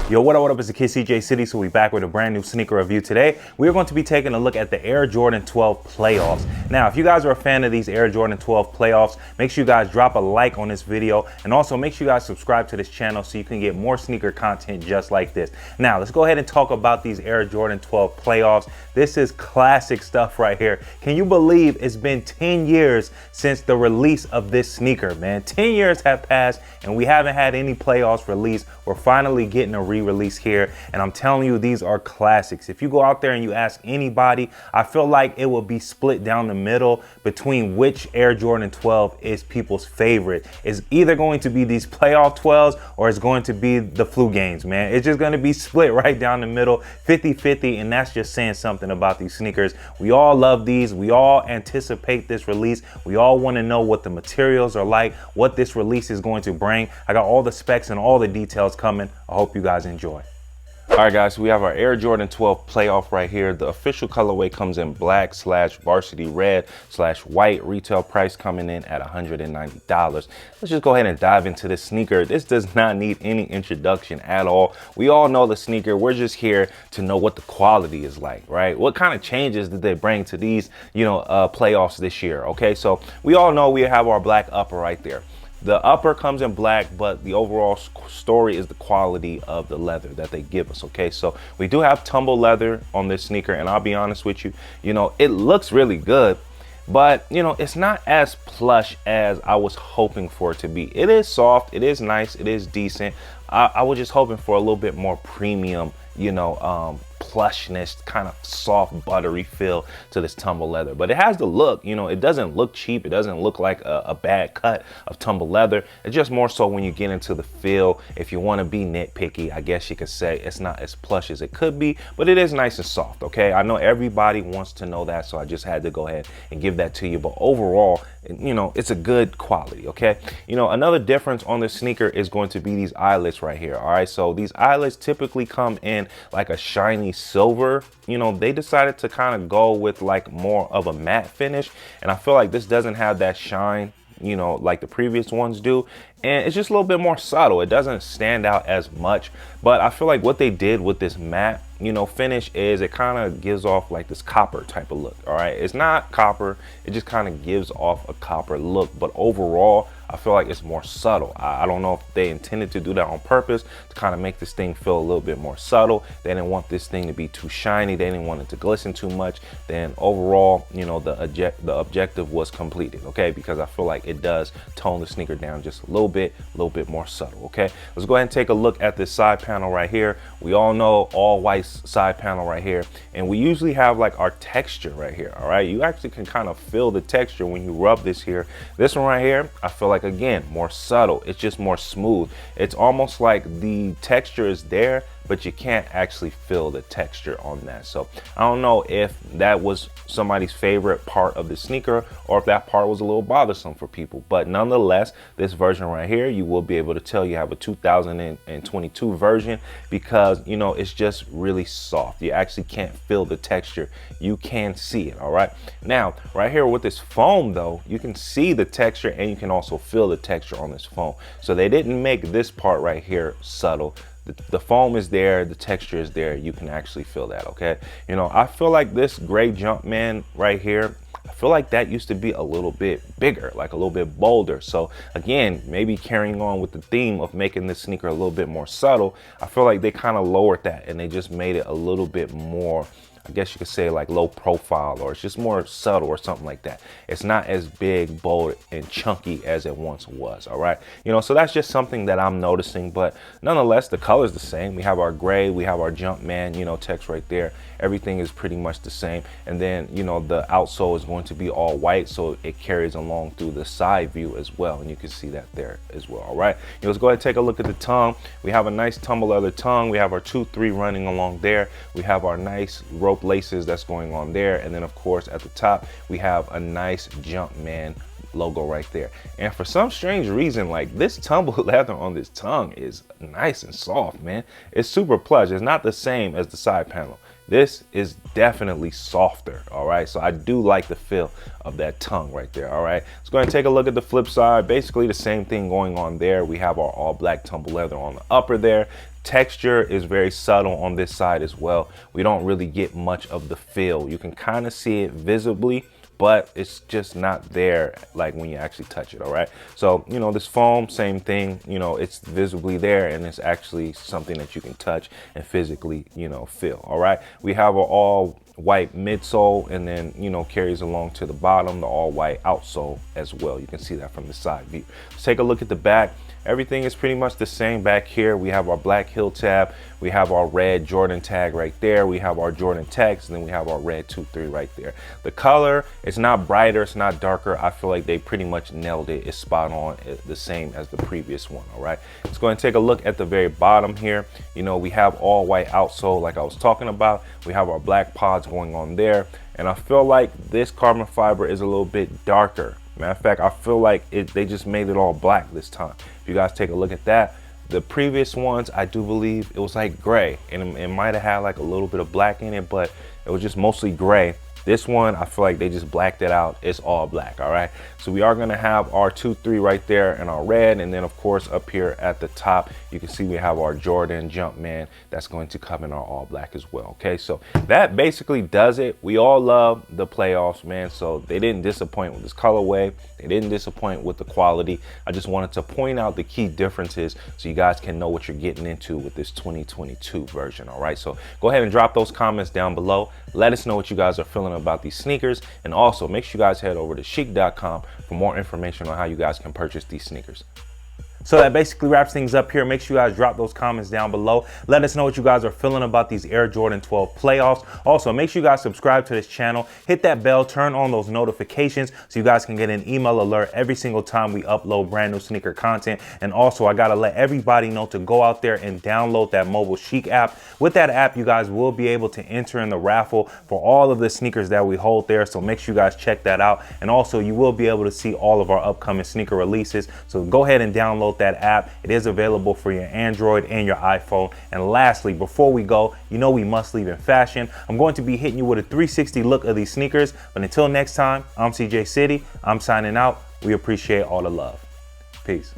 Yo, what up, it's the kid CJ City, so we back with a brand new sneaker review today. We're going to be taking a look at the Air Jordan 12 playoffs. Now, if you guys are a fan of these Air Jordan 12 playoffs, make sure you guys drop a like on this video, and also make sure you guys subscribe to this channel so you can get more sneaker content just like this. Now, let's go ahead and talk about these Air Jordan 12 playoffs. This is classic stuff right here. Can you believe it's been 10 years since the release of this sneaker, man? 10 years have passed, and we haven't had any playoffs released. We're finally getting a re-release here, and I'm telling you, these are classics. If you go out there and you ask anybody, I feel like it will be split down the middle between which Air Jordan 12 is people's favorite. It's either going to be these playoff 12s or it's going to be the flu games, man. It's just going to be split right down the middle, 50-50, and that's just saying something about these sneakers. We all love these. We all anticipate this release. We all want to know what the materials are like, what this release is going to bring. I got all the specs and all the details coming. I hope you guys enjoy. All right, guys, so we have our Air Jordan 12 playoff right here. The official colorway comes in black / varsity red / white. Retail price coming in at $190. Let's just go ahead and dive into this sneaker. This does not need any introduction at all. We all know the sneaker. We're just here to know what the quality is like, right? What kind of changes did they bring to these, playoffs this year? Okay, so we all know we have our black upper right there. The upper comes in black, but the overall story is the quality of the leather that they give us, okay? So we do have tumble leather on this sneaker, and I'll be honest with you, it looks really good, but, it's not as plush as I was hoping for it to be. It is soft, it is nice, it is decent. I was just hoping for a little bit more premium, plushness, kind of soft, buttery feel to this tumble leather. But it has the look, it doesn't look cheap. It doesn't look like a bad cut of tumble leather. It's just more so when you get into the feel, if you want to be nitpicky, I guess you could say it's not as plush as it could be, but it is nice and soft, okay? I know everybody wants to know that, so I just had to go ahead and give that to you. But overall, it's a good quality, okay? Another difference on this sneaker is going to be these eyelets right here, all right? So these eyelets typically come in like a shiny silver. They decided to kind of go with like more of a matte finish, and I feel like this doesn't have that shine like the previous ones do, and it's just a little bit more subtle. It doesn't stand out as much, but I feel like what they did with this matte finish is it kind of gives off like this copper type of look. All right, it's not copper, it just kind of gives off a copper look, but overall I feel like it's more subtle. I don't know if they intended to do that on purpose to kind of make this thing feel a little bit more subtle. They didn't want this thing to be too shiny. They didn't want it to glisten too much. Then overall, the objective was completed, okay? Because I feel like it does tone the sneaker down just a little bit more subtle, okay? Let's go ahead and take a look at this side panel right here. We all know all white side panel right here, and we usually have like our texture right here, all right? You actually can kind of feel the texture when you rub this here. This one right here, I feel like, again, more subtle. It's just more smooth. It's almost like the texture is there, but you can't actually feel the texture on that. So I don't know if that was somebody's favorite part of the sneaker or if that part was a little bothersome for people. But nonetheless, this version right here, you will be able to tell you have a 2022 version because, it's just really soft. You actually can't feel the texture. You can see it, all right? Now, right here with this foam though, you can see the texture and you can also feel the texture on this foam. So they didn't make this part right here subtle. The foam is there, the texture is there, you can actually feel that, okay? I feel like this gray Jumpman right here, I feel like that used to be a little bit bigger, like a little bit bolder. So again, maybe carrying on with the theme of making this sneaker a little bit more subtle, I feel like they kind of lowered that and they just made it a little bit more, I guess you could say, like low profile, or it's just more subtle or something like that. It's not as big, bold, and chunky as it once was, all right? So that's just something that I'm noticing, but nonetheless, the color's the same. We have our gray, we have our Jumpman, text right there. Everything is pretty much the same. And then, the outsole is going to be all white, so it carries along through the side view as well, and you can see that there as well, all right? Let's go ahead and take a look at the tongue. We have a nice tumble leather tongue. We have our 2-3 running along there. We have our nice rope laces that's going on there, and then of course at the top we have a nice Jumpman logo right there. And for some strange reason, like, this tumble leather on this tongue is nice and soft, man. It's super plush. It's not the same as the side panel. This is definitely softer, all right? So I do like the feel of that tongue right there, all right? Let's go ahead and take a look at the flip side. Basically the same thing going on there. We have our all black tumble leather on the upper there. Texture is very subtle on this side as well. We don't really get much of the feel. You can kind of see it visibly, but it's just not there like when you actually touch it. All right, so you know, this foam, same thing, you know, it's visibly there and it's actually something that you can touch and physically, you know, feel. All right, we have an all white midsole, and then, you know, carries along to the bottom the all white outsole as well. You can see that from the side view. Let's take a look at the back. Everything is pretty much the same back here. We have our black heel tab, we have our red Jordan tag right there, we have our Jordan text, and then we have our red 2-3 right there. The color, it's not brighter, it's not darker. I feel like they pretty much nailed it. It's spot on, the same as the previous one. All right, let's go and take a look at the very bottom here. You know, we have all white outsole like I was talking about. We have our black pods going on there, and I feel like this carbon fiber is a little bit darker. Matter of fact, I feel like they just made it all black this time. If you guys take a look at that, the previous ones, I do believe it was like gray, and it might have had like a little bit of black in it, but it was just mostly gray. This one, I feel like they just blacked it out. It's all black. All right, so we are going to have our 2-3 right there and our red, and then of course up here at the top you can see we have our Jordan Jumpman that's going to come in our all black as well. Okay, so that basically does it. We all love the playoffs, man, so they didn't disappoint with this colorway. They didn't disappoint with the quality. I just wanted to point out the key differences so you guys can know what you're getting into with this 2022 version. All right, so go ahead and drop those comments down below. Let us know what you guys are feeling about these sneakers, and also make sure you guys head over to Shiekh.com for more information on how you guys can purchase these sneakers. So that basically wraps things up here. Make sure you guys drop those comments down below. Let us know what you guys are feeling about these Air Jordan 12 playoffs. Also, make sure you guys subscribe to this channel, hit that bell, turn on those notifications so you guys can get an email alert every single time we upload brand new sneaker content. And also, I gotta let everybody know to go out there and download that mobile Shiekh app. With that app, you guys will be able to enter in the raffle for all of the sneakers that we hold there. So make sure you guys check that out. And also, you will be able to see all of our upcoming sneaker releases. So go ahead and download that app. It is available for your Android and your iPhone. And lastly, before we go, you know we must leave in fashion. I'm going to be hitting you with a 360 look of these sneakers. But until next time, I'm CJ City. I'm signing out. We appreciate all the love. Peace.